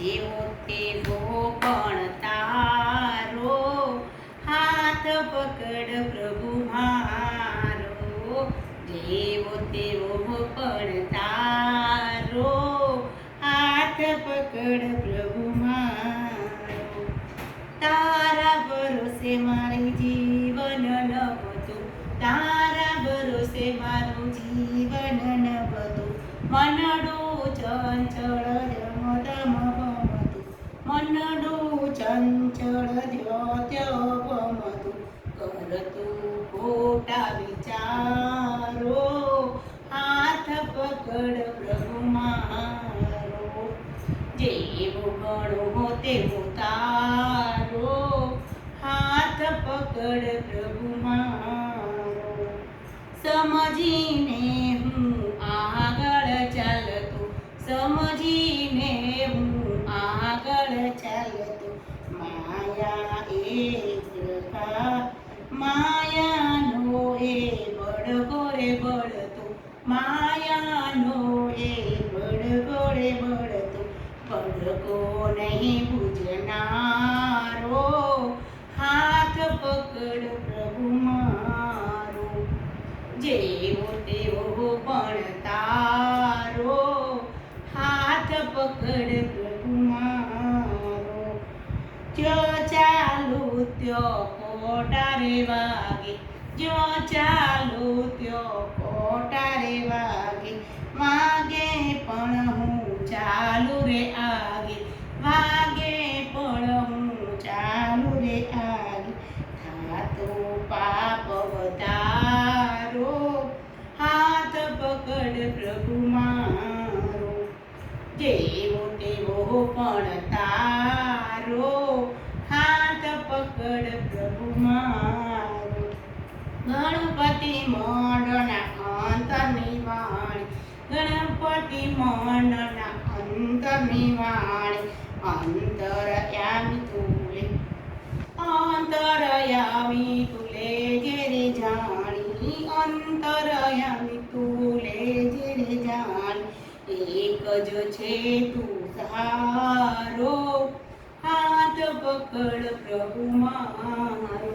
જેવો તેવો પણ તારો, હાથ પકડ પ્રભુ મારો. જેવો તેવો પણ તારો, હાથ પકડ પ્રભુ મારો. તારા ભરોસે મારી જીવન નવતું, તારા ભરોસે મારું જીવન નવતું. મનડું ચંચળ ધમ ભમતું, મનડું ચંચળ ભમતું. કરતું ખોટા વિચારો, હાથ પકડ પ્રભુ મારો. જેવું ગણો તેવું તારો, હાથ પકડ પ્રભુ મારો. સમજીને હું આગળ ચાલતો, સમજીને હું આગળ ચાલતો. માયા માયાનો એ બળગો રે બળતો, માયાનો એ બળગો રે બળતો. બળગો નહીં બુજનારો, હાથ પકડ પ્રભુ મારો. જેવો તેવો પણ તારો, હાથ પકડ પ્રભુ મારો. જો ચાલુ ત્યો કોટારે વાગે, જો ચાલુ ત્યો કોટારે વાગે. વાગે પણ હું ચાલુ રે આગે, વાગે પણ હું ચાલુ રે આગે. થાતો પાપ વધારો, હાથ પકડ પ્રભુ મારો. જેવો તેવો પણ તારો, હાથ પકડ પ્રભુ મારો. ગણપતિ મંડળના અંતરની વાણી, ગણપતિ મંડળના અંતરની વાણી. અંતરયામી તુલે, અંતરયામી તુલે જેરે જાણી, અંતરયામી તુલે જેરે જાણી. એક જ છે તું સહારો, હાથ પકડ પ્રભુ મારો.